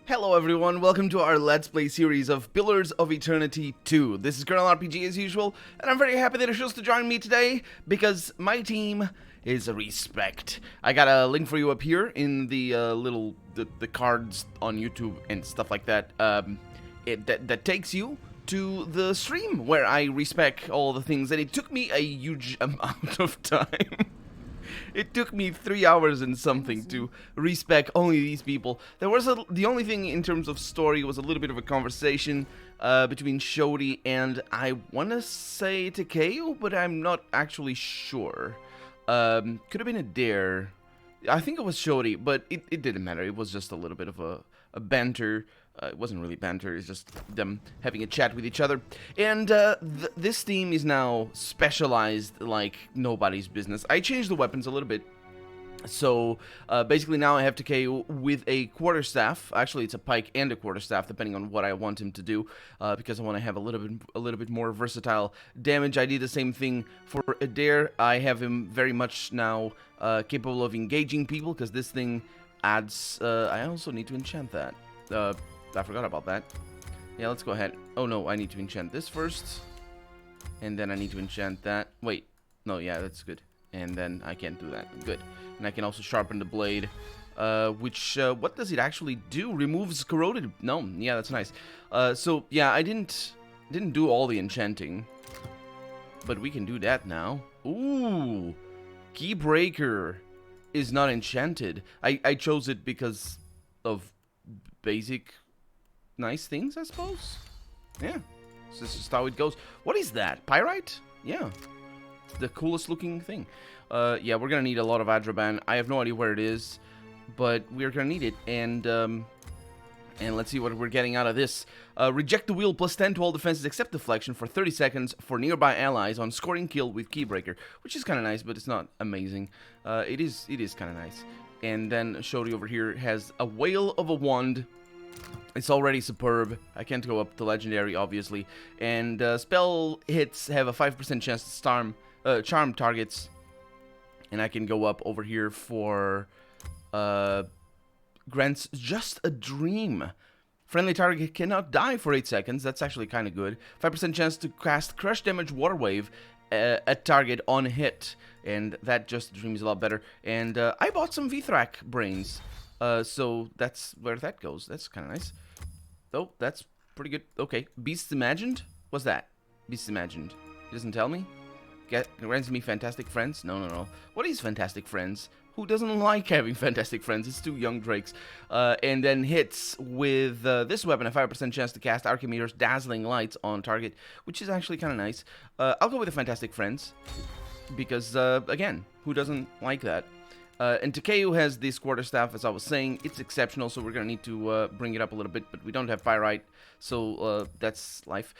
Hello everyone, welcome to our Let's Play series of Pillars of Eternity 2. This is Colonel RPG as usual, and I'm very happy that you're chose to join me today, because my team is Respect. I got a link for you up here in the the cards on YouTube and stuff like that. That takes you to the stream where I respec all the things, and it took me a huge amount of time. It took me 3 hours and something to respec only these people. There was the only thing in terms of story was a little bit of a conversation between Shodi and I want to say Takeo, but I'm not actually sure. Could have been a dare. I think it was Shodi, but it didn't matter. It was just a little bit of a banter. It wasn't really banter, it's just them having a chat with each other. And this team is now specialized like nobody's business. I changed the weapons a little bit. So basically now I have Takeo with a quarterstaff. Actually, it's a pike and a quarterstaff, depending on what I want him to do, because I want to have a little bit more versatile damage. I did the same thing for Adair. I have him very much now capable of engaging people, because this thing adds. I also need to enchant that. I forgot about that. Yeah, let's go ahead. Oh no, I need to enchant this first. And then I need to enchant that. Wait. No, yeah, that's good. And then I can't do that. Good. And I can also sharpen the blade. Which, what does it actually do? Removes corroded... No, yeah, that's nice. So, yeah, I didn't do all the enchanting. But we can do that now. Ooh! Keybreaker is not enchanted. I chose it because of basic... nice things, I suppose. Yeah, so this is how it goes. What is that? Pyrite? Yeah, it's the coolest looking thing. Yeah, we're gonna need a lot of Adraban. I have no idea where it is, but we're gonna need it. And let's see what we're getting out of this. Reject the wheel plus 10 to all defenses except deflection for 30 seconds for nearby allies on scoring kill with Keybreaker, which is kind of nice, but it's not amazing. It is kind of nice. And then Shodi over here has a whale of a wand. It's already superb. I can't go up to legendary, obviously. And spell hits have a 5% chance to charm targets. And I can go up over here for grants just a dream. Friendly target cannot die for 8 seconds. That's actually kind of good. 5% chance to cast crush damage water wave at target on hit. And that just dream is a lot better. And I bought some Vithrak brains. So that's where that goes. That's kind of nice. Oh, that's pretty good. Okay, Beasts Imagined? What's that? Beasts Imagined. He doesn't tell me? Grants me Fantastic Friends? No. What is Fantastic Friends? Who doesn't like having Fantastic Friends? It's two young drakes. And then hits with this weapon, a 5% chance to cast Archimedes Dazzling Lights on target, which is actually kind of nice. I'll go with the Fantastic Friends, because, again, who doesn't like that? And Takeo has this quarterstaff, as I was saying. It's exceptional, so we're going to need to bring it up a little bit, but we don't have Pyrite, so that's life.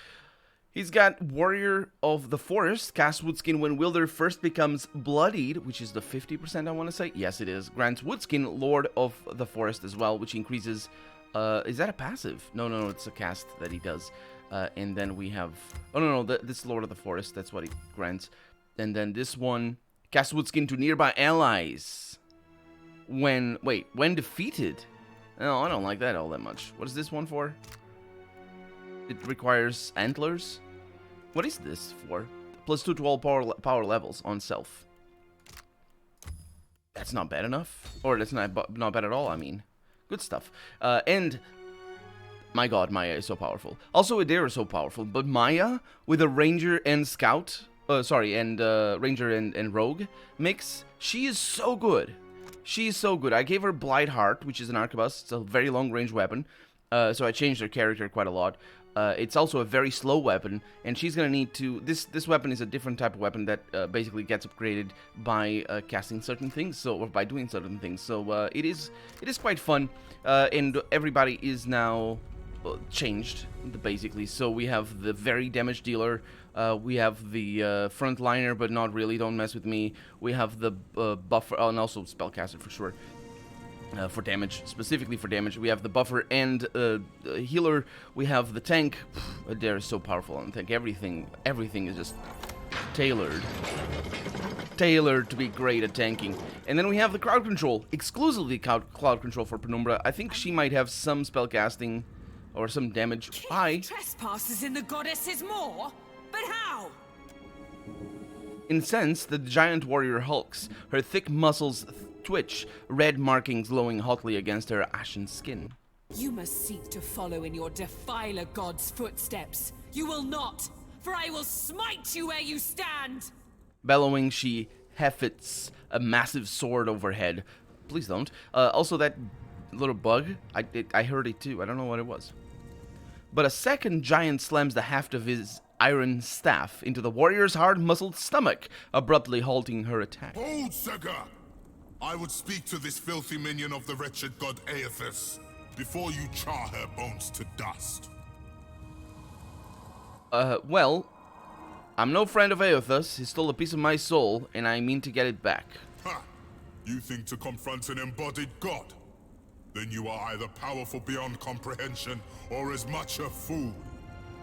He's got Warrior of the Forest. Cast Woodskin when wielder first becomes bloodied, which is the 50% I want to say. Yes, it is. Grants Woodskin Lord of the Forest as well, which increases... is that a passive? No, it's a cast that he does. And then we have... Oh, no, this Lord of the Forest, that's what he grants. And then this one... Cast Woodskin to nearby allies when defeated. No, I don't like that all that much. What is this one for? It requires antlers. What is this for? Plus 2 to all power levels on self. That's not bad enough. Or that's not bad at all, I mean. Good stuff. And... my god, Maya is so powerful. Also, Adair is so powerful. But Maya, with a Ranger and Scout... Ranger and Rogue mix. She is so good. She is so good. I gave her Blight Heart, which is an arquebus. It's a very long-range weapon. So I changed her character quite a lot. It's also a very slow weapon, and she's gonna need to... This weapon is a different type of weapon that basically gets upgraded by casting certain things, or by doing certain things. So it is quite fun, and everybody is now changed, basically. So we have the very damage dealer. We have the frontliner, but not really, don't mess with me. We have the buffer, and also spellcaster for sure. For damage, specifically for damage. We have the buffer and healer. We have the tank. Adair is so powerful on the tank. Everything is just tailored. Tailored to be great at tanking. And then we have the crowd control. Exclusively cloud control for Penumbra. I think she might have some spellcasting or some damage. Hi. Trespasses in the goddess's maw? But how? Incensed, the giant warrior hulks. Her thick muscles twitch, red markings glowing hotly against her ashen skin. You must seek to follow in your defiler god's footsteps. You will not, for I will smite you where you stand. Bellowing, she hefts a massive sword overhead. Please don't. Also, that little bug, I heard it too. I don't know what it was. But a second giant slams the haft of his iron staff into the warrior's hard-muscled stomach, abruptly halting her attack. Hold, Sega! I would speak to this filthy minion of the wretched god Aethys before you char her bones to dust. Well, I'm no friend of Aethys. He stole a piece of my soul, and I mean to get it back. Ha! You think to confront an embodied god? Then you are either powerful beyond comprehension, or as much a fool.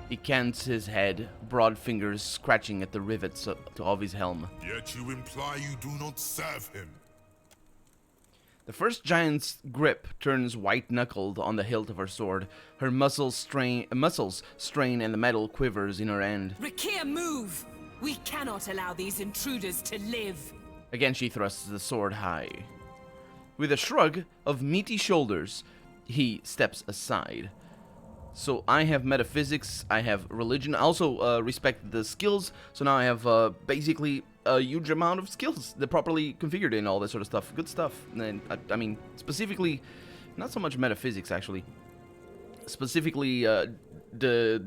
He cants his head, broad fingers scratching at the rivets of his helm. Yet you imply you do not serve him. The first giant's grip turns white-knuckled on the hilt of her sword. Her muscles strain and the metal quivers in her hand. Rakir, move! We cannot allow these intruders to live. Again she thrusts the sword high. With a shrug of meaty shoulders, he steps aside. So I have metaphysics, I have religion, I also respect the skills, so now I have basically a huge amount of skills. They're properly configured and all that sort of stuff. Good stuff. And I mean, specifically, not so much metaphysics actually. Specifically the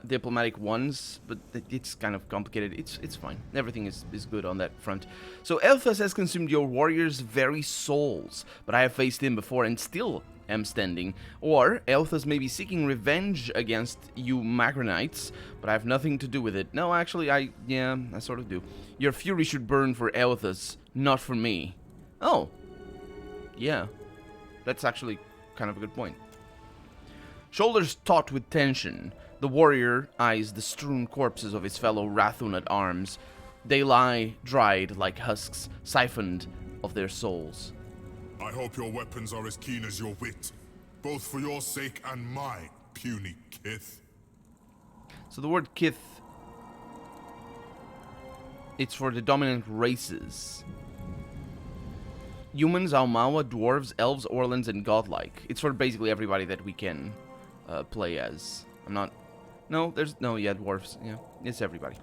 diplomatic ones, but it's kind of complicated. It's fine. Everything is good on that front. So Aethys has consumed your warrior's very souls, but I have faced him before and still am standing. Or Aethys may be seeking revenge against you Magronites, but I have nothing to do with it. No, actually, I sort of do. Your fury should burn for Aethys, not for me. Oh. Yeah. That's actually kind of a good point. Shoulders taut with tension, the warrior eyes the strewn corpses of his fellow Rathun at arms. They lie dried like husks, siphoned of their souls. I hope your weapons are as keen as your wit, both for your sake and mine, puny Kith. So the word Kith, it's for the dominant races. Humans, Aumaua, dwarves, elves, orlans, and godlike. It's for basically everybody that we can play as. Dwarves. Yeah, it's everybody.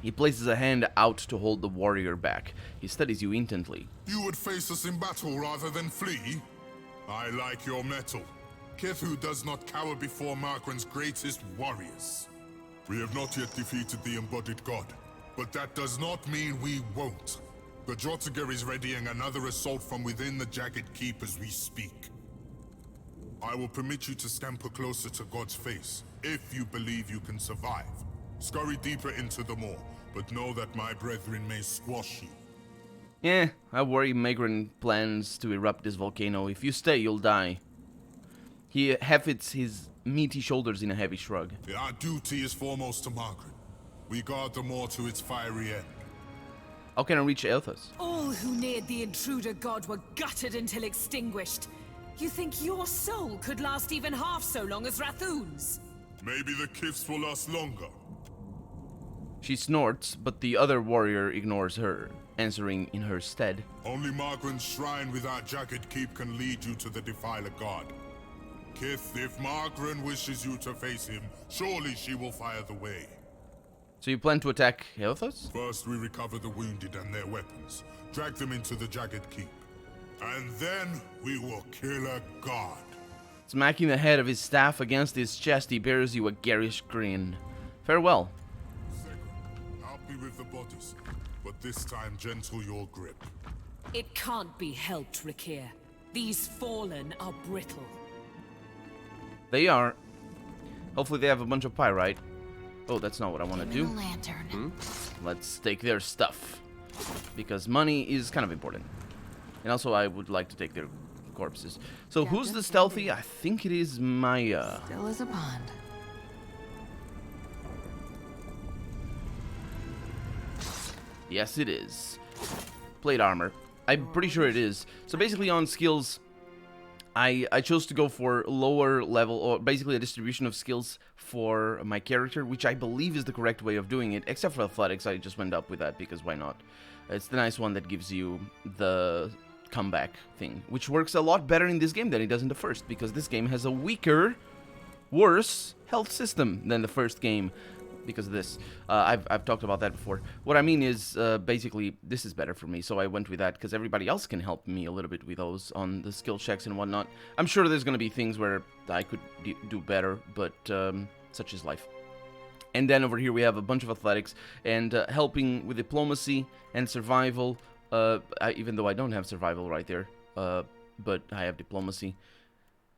He places a hand out to hold the warrior back. He studies you intently. You would face us in battle rather than flee? I like your mettle. Kith who does not cower before Markran's greatest warriors. We have not yet defeated the embodied god, but that does not mean we won't. The Jotziger is readying another assault from within the Jagged Keep as we speak. I will permit you to scamper closer to God's face, if you believe you can survive. Scurry deeper into the maw, but know that my brethren may squash you. I worry Magron plans to erupt this volcano. If you stay, you'll die. He hefts his meaty shoulders in a heavy shrug. Our duty is foremost to Margaret. We guard the maw to its fiery end. How can I reach Aethys? All who neared the intruder god were gutted until extinguished. You think your soul could last even half so long as Rathun's? Maybe the Kiths will last longer. She snorts, but the other warrior ignores her, answering in her stead. Only Margren's shrine with our Jagged Keep can lead you to the Defiler God. Kith, if Margren wishes you to face him, surely she will fire the way. So you plan to attack Aethys? First, we recover the wounded and their weapons, drag them into the Jagged Keep. And then we will kill a god. Smacking the head of his staff against his chest, he bears you a garish grin. Farewell. Second, help me with the bodies, but this time gentle your grip. It can't be helped, Rakir. These fallen are brittle. They are. Hopefully they have a bunch of pyrite. Oh, that's not what I want to do. Lantern. Let's take their stuff. Because money is kind of important. And also I would like to take their corpses. So Yeah, who's the that's stealthy? I think it is Maya. Still as a pond. Yes, it is. Plate armor. I'm pretty sure it is. So basically on skills, I chose to go for lower level, or basically a distribution of skills for my character, which I believe is the correct way of doing it, except for athletics. I just went up with that because why not? It's the nice one that gives you the comeback thing, which works a lot better in this game than it does in the first, because this game has a weaker, worse health system than the first game. Because of this, I've talked about that before. What I mean is, basically, this is better for me, so I went with that, because everybody else can help me a little bit with those on the skill checks and whatnot. I'm sure there's going to be things where I could do better, but such is life. And then over here we have a bunch of athletics, and helping with diplomacy and survival, even though I don't have survival right there, but I have diplomacy.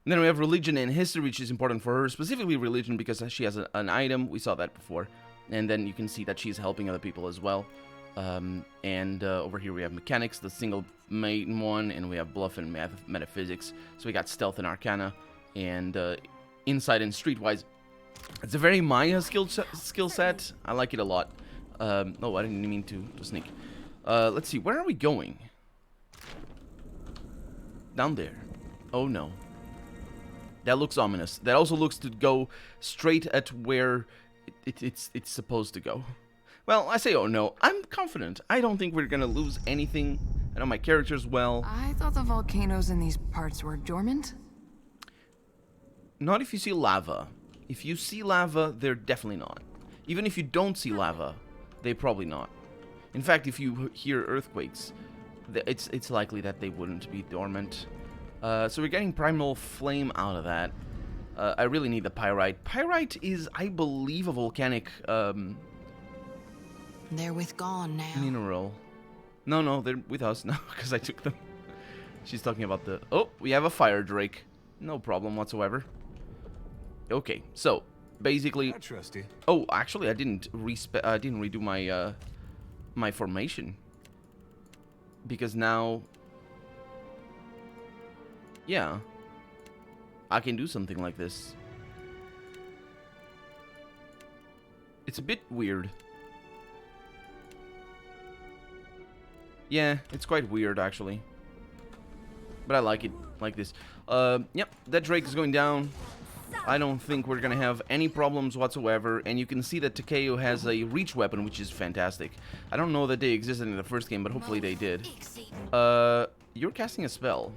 And then we have religion and history, which is important for her, specifically religion, because she has an item. We saw that before. And then you can see that she's helping other people as well. Over here we have mechanics, the single main one, and we have bluff and metaphysics. So we got stealth and arcana, and insight and streetwise. It's a very Maya skill set. I like it a lot. Oh, I didn't mean to sneak. Let's see, where are we going? Down there. Oh no. That looks ominous. That also looks to go straight at where it's supposed to go. Well, I say oh no. I'm confident. I don't think we're gonna lose anything. I know my characters well. I thought the volcanoes in these parts were dormant. Not if you see lava. If you see lava, they're definitely not. Even if you don't see lava, they're probably not. In fact, if you hear earthquakes, it's likely that they wouldn't be dormant. So we're getting primal flame out of that. I really need the pyrite. Pyrite is, I believe, a volcanic They're with gone now. mineral. No, they're with us now because I took them. She's talking about the... Oh, we have a fire drake. No problem whatsoever. Okay, so basically... Trusty. Oh, actually, I didn't redo my my formation, because now... Yeah, I can do something like this. It's a bit weird. Yeah, it's quite weird, actually. But I like it like this. Yep, that Drake is going down. I don't think we're gonna have any problems whatsoever. And you can see that Takeo has a reach weapon, which is fantastic. I don't know that they existed in the first game, but hopefully they did. You're casting a spell.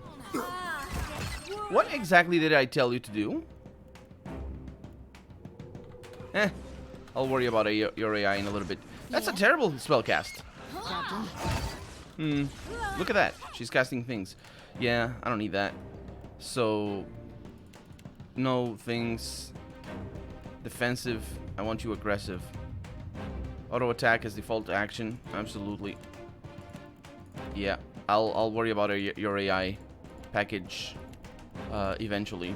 What exactly did I tell you to do? I'll worry about your AI in a little bit. That's a terrible spell cast. Look at that. She's casting things. Yeah, I don't need that. So, no things. Defensive. I want you aggressive. Auto attack as default action. Absolutely. Yeah, I'll worry about your AI package. Eventually.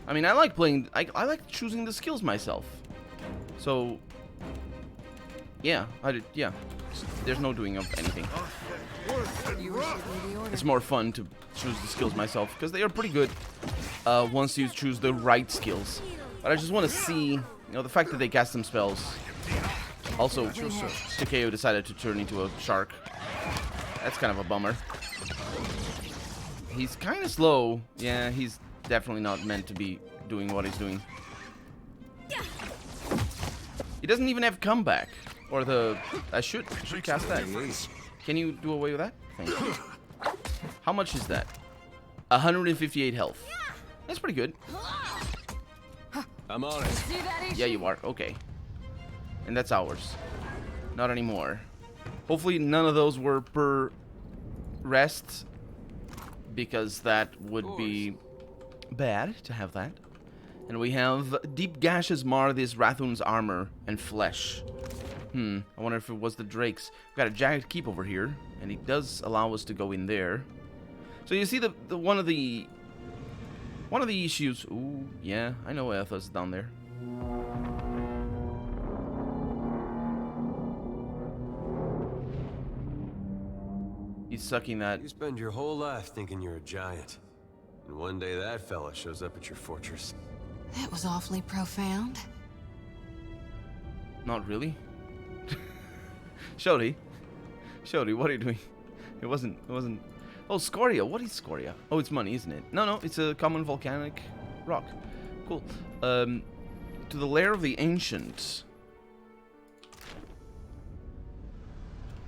I mean, I like playing... I like choosing the skills myself. So... Yeah, yeah. There's no doing of anything. It's more fun to choose the skills myself, because they are pretty good once you choose the right skills. But I just want to see... You know, the fact that they cast some spells. Also, Takeo decided to turn into a shark. That's kind of a bummer. He's kind of slow. Yeah, he's definitely not meant to be doing what he's doing. He doesn't even have comeback. Or the... I should cast that. Can you do away with that? Thank you. How much is that? 158 health. That's pretty good. I'm on it. Yeah, you are. Okay. And that's ours. Not anymore. Hopefully none of those were per rest, because that would be bad to have that. And we have Deep Gashes mar this Rathun's armor and flesh. I wonder if it was the Drake's. We've got a Jagged Keep over here, and it does allow us to go in there. So you see the one of the issues. Ooh, yeah, I know Athos down there. He's sucking that. You spend your whole life thinking you're a giant, and one day that fella shows up at your fortress. That was awfully profound. Not really. Shorty, Shody, what are you doing? It wasn't... Oh, scoria. What is scoria? Oh, it's money, isn't it? No, it's a common volcanic rock. Cool. To the lair of the ancient.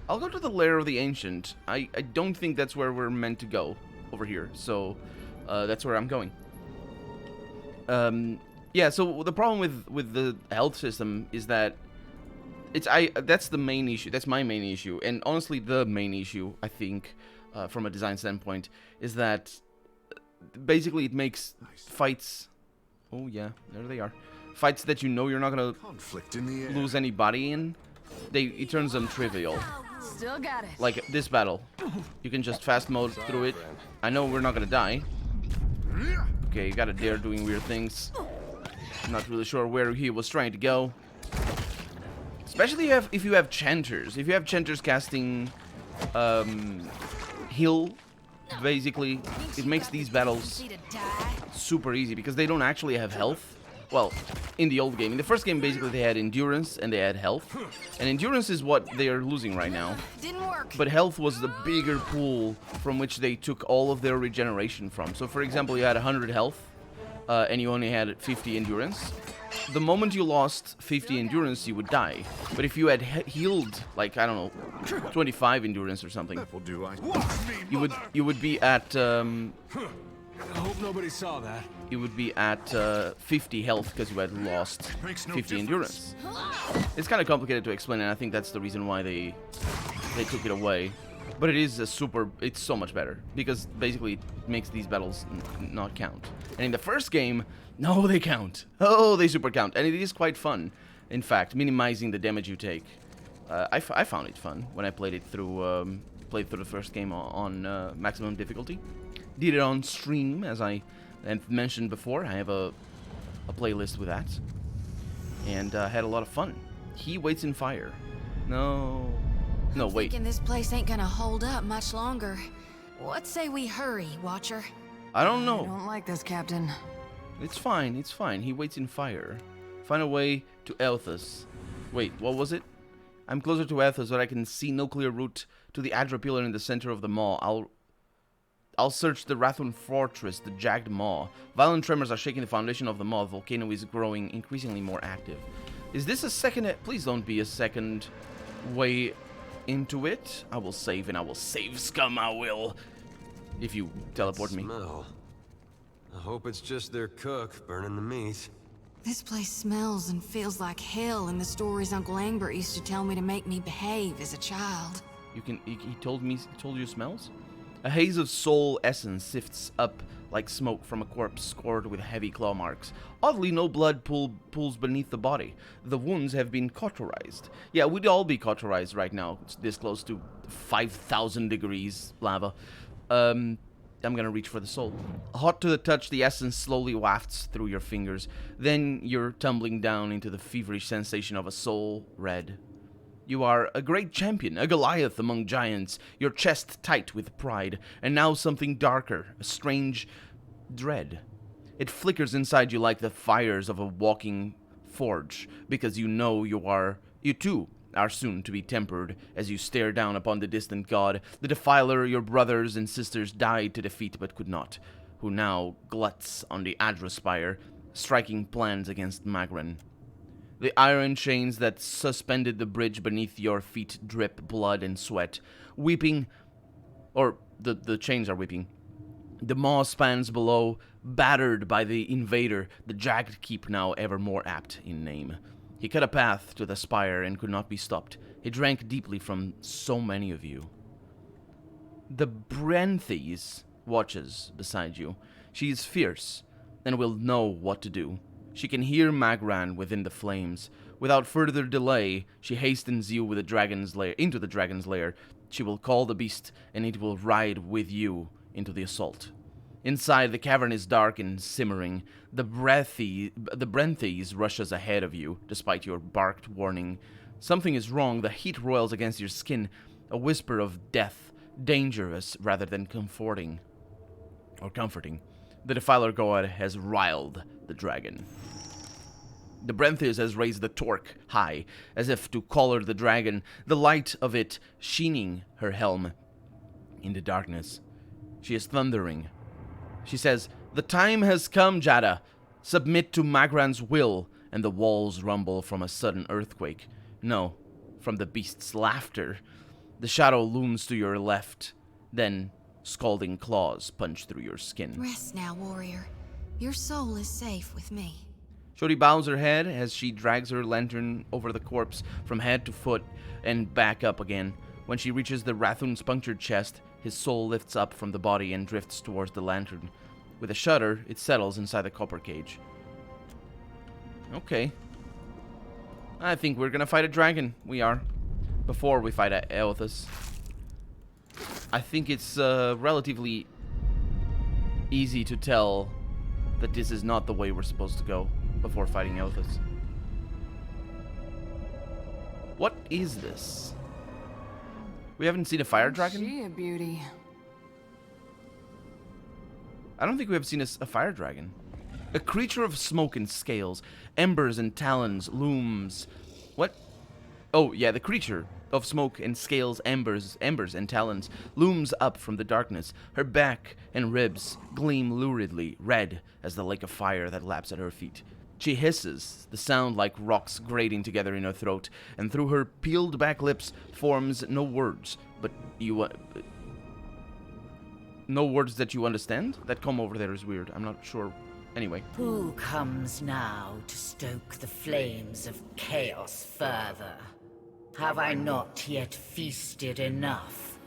I'll go to the lair of the ancient. I don't think that's where we're meant to go over here. So, that's where I'm going. Yeah, so the problem with the health system is that that's the main issue. That's my main issue. And honestly, the main issue, I think, from a design standpoint, is that basically it makes fights... Oh, yeah, there they are. Fights that you know you're not going to lose any body in, it turns them trivial. Still got it. Like this battle. You can just fast mode through it. I know we're not going to die. Okay, you got a dare doing weird things. I'm not really sure where he was trying to go. Especially if you have Chanters. If you have Chanters casting heal, basically, it makes these battles super easy because they don't actually have health. Well, in the old game. In the first game, basically, they had endurance and they had health. And endurance is what they are losing right now. Didn't work. But health was the bigger pool from which they took all of their regeneration from. So, for example, you had 100 health and you only had 50 endurance. The moment you lost 50 endurance, you would die. But if you had healed, like, I don't know, 25 endurance or something, you would be at... I hope nobody saw that. You would be at 50 health because you had lost 50 endurance. It's kind of complicated to explain, and I think that's the reason why they took it away. But it is it's so much better because basically it makes these battles not count. And in the first game, no, they count. Oh, they super count, and it is quite fun. In fact, minimizing the damage you take. I found it fun when I played it through the first game on maximum difficulty. Did it on stream, as I mentioned before. I have a playlist with that. And had a lot of fun. He waits in fire. No, wait. Thinking this place ain't gonna hold up much longer. What say we hurry, Watcher? I don't know. I don't like this, Captain. It's fine, it's fine. He waits in fire. Find a way to Elthas. Wait, what was it? I'm closer to Elthas, but I can see no clear route to the Adra pillar in the center of the maw. I'll search the Rathun fortress, the jagged maw. Violent tremors are shaking the foundation of the maw. The volcano is growing increasingly more active. Is this a second... Please don't be a second way into it. I will save, and I will save, scum, I will. If you teleport me. Smell. I hope it's just their cook burning the meat. This place smells and feels like hell in the stories Uncle Angbert used to tell me to make me behave as a child. He told you it smells? A haze of soul essence sifts up like smoke from a corpse scored with heavy claw marks. Oddly, no blood pools beneath the body. The wounds have been cauterized. Yeah, we'd all be cauterized right now. It's this close to 5,000 degrees lava. I'm gonna reach for the soul. Hot to the touch, the essence slowly wafts through your fingers. Then you're tumbling down into the feverish sensation of a soul red. You are a great champion, a Goliath among giants, your chest tight with pride, and now something darker, a strange dread. It flickers inside you like the fires of a walking forge, because you know you too are soon to be tempered as you stare down upon the distant god, the defiler your brothers and sisters died to defeat but could not, who now gluts on the Adra spire, striking plans against Magran. The iron chains that suspended the bridge beneath your feet drip blood and sweat, weeping, or the chains are weeping. The maw spans below, battered by the invader, the jagged keep now ever more apt in name. He cut a path to the spire and could not be stopped. He drank deeply from so many of you. The Brenthes watches beside you. She is fierce, and will know what to do. She can hear Magran within the flames. Without further delay, she hastens you with into the dragon's lair. She will call the beast, and it will ride with you into the assault. Inside, the cavern is dark and simmering. The Brenthes rushes ahead of you, despite your barked warning. Something is wrong. The heat roils against your skin. A whisper of death, dangerous rather than comforting. The Defiler god has riled the dragon. The Brenthius has raised the torque high, as if to collar the dragon, the light of it sheening her helm in the darkness. She is thundering. She says, "The time has come, Jada. Submit to Magran's will," and the walls rumble from a sudden earthquake. No, from the beast's laughter. The shadow looms to your left, then scalding claws punch through your skin. Rest now, warrior. Your soul is safe with me. Shorty bows her head as she drags her lantern over the corpse from head to foot and back up again. When she reaches the Rathun's punctured chest, his soul lifts up from the body and drifts towards the lantern. With a shudder, it settles inside the copper cage. Okay. I think we're gonna fight a dragon. We are. Before we fight Eothas. I think it's relatively easy to tell that this is not the way we're supposed to go before fighting Eothas. What is this? We haven't seen a fire dragon? She a beauty. I don't think we have seen a fire dragon. A creature of smoke and scales, embers and talons, looms. What? Oh, yeah, the creature of smoke and scales, embers and talons, looms up from the darkness. Her back and ribs gleam luridly, red as the lake of fire that laps at her feet. She hisses, the sound like rocks grating together in her throat, and through her peeled back lips forms no words, but no words that you understand? That comb over there is weird. I'm not sure. Anyway. Who comes now to stoke the flames of chaos further? Have I not yet feasted enough?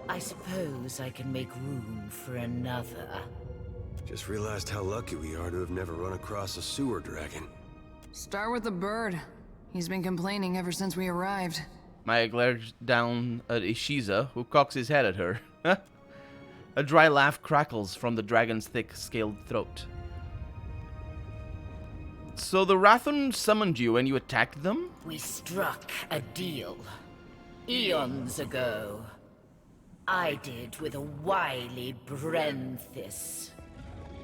I suppose I can make room for another. Just realized how lucky we are to have never run across a sewer dragon. Start with the bird. He's been complaining ever since we arrived. Maya glares down at Ishiza, who cocks his head at her. A dry laugh crackles from the dragon's thick, scaled throat. So the Rathun summoned you and you attacked them? We struck a deal. Eons ago. I did with a wily Brenthis.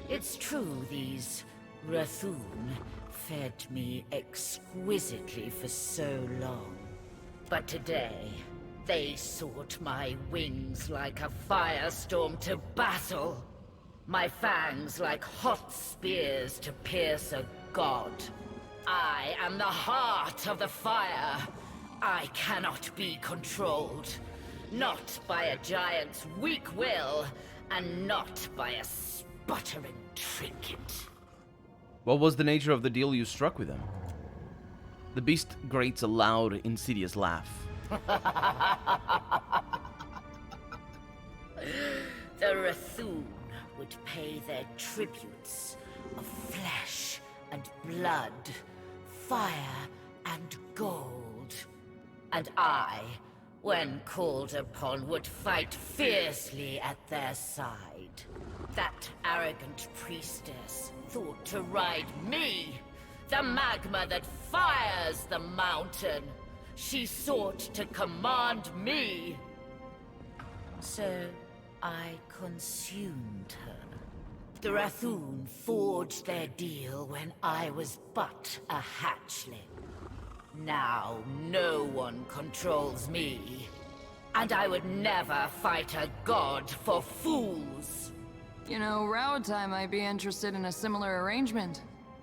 It's true these Rathun fed me exquisitely for so long. But today, they sought my wings like a firestorm to battle. My fangs like hot spears to pierce a god. I am the heart of the fire. I cannot be controlled. Not by a giant's weak will, and not by a sputtering trinket. What was the nature of the deal you struck with them? The beast grates a loud, insidious laugh. The Rathun would pay their tributes of flesh and blood, fire and gold. And I, when called upon, would fight fiercely at their side. That arrogant priestess thought to ride me, the magma that fires the mountain. She sought to command me. So I consumed her. The Rathun forged their deal when I was but a hatchling. Now no one controls me. And I would never fight a god for fools. You know, Rautai might be interested in a similar arrangement.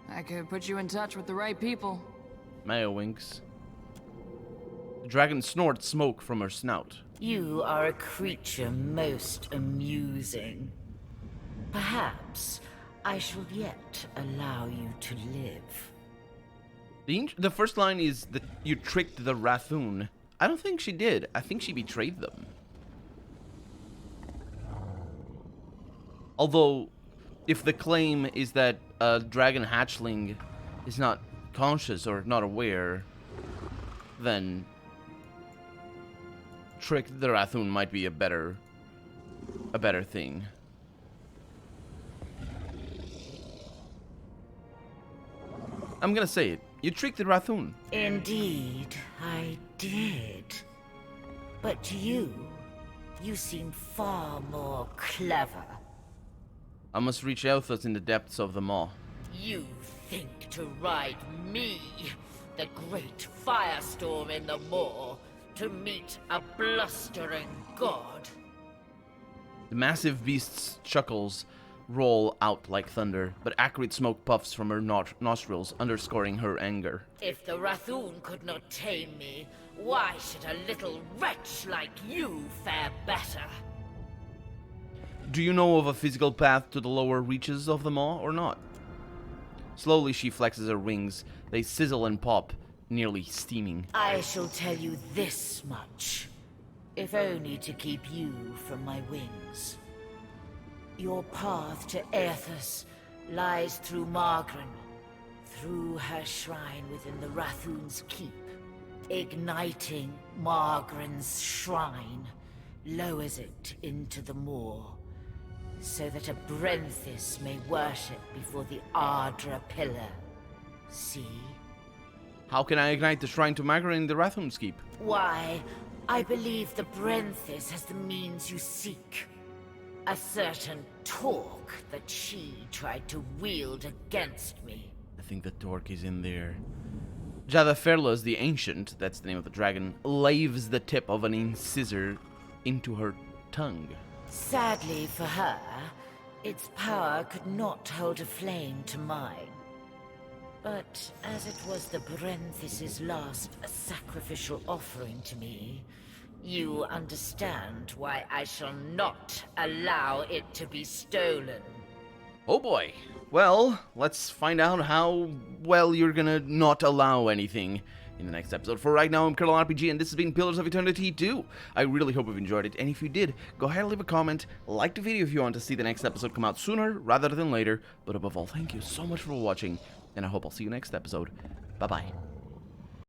I could put you in touch with the right people. Maya winks. The dragon snorts smoke from her snout. You are a creature most amusing. Perhaps I shall yet allow you to live. The first line is that you tricked the Rathun. I don't think she did. I think she betrayed them. Although, if the claim is that a dragon hatchling is not conscious or not aware, then trick the Rathun might be a better thing. I'm gonna say it. You tricked the Rathun. Indeed, I did. But you seem far more clever. I must reach Eothas in the depths of the maw. You think to ride me, the great firestorm in the moor, to meet a blustering god? The massive beast's chuckles roll out like thunder, but acrid smoke puffs from her nostrils, underscoring her anger. If the Rathoon could not tame me, why should a little wretch like you fare better? Do you know of a physical path to the lower reaches of the maw or not? Slowly she flexes her wings. They sizzle and pop, nearly steaming. I shall tell you this much, if only to keep you from my wings. Your path to Aethys lies through Margren, through her shrine within the Rathoon's keep. Igniting Margren's shrine lowers it into the moor, so that a Brenthis may worship before the Ardra pillar. See? How can I ignite the shrine to Margren in the Rathoon's keep? Why, I believe the Brenthis has the means you seek. A certain torque that she tried to wield against me. I think the torque is in there. Jadaferlas the Ancient, that's the name of the dragon, laves the tip of an incisor into her tongue. Sadly for her, its power could not hold a flame to mine. But as it was the Brenthis' last sacrificial offering to me, you understand why I shall not allow it to be stolen. Oh boy. Well, let's find out how well you're gonna not allow anything in the next episode. For right now, I'm Colonel RPG, and this has been Pillars of Eternity 2. I really hope you've enjoyed it, and if you did, go ahead and leave a comment, like the video if you want to see the next episode come out sooner rather than later, but above all, thank you so much for watching, and I hope I'll see you next episode. Bye-bye.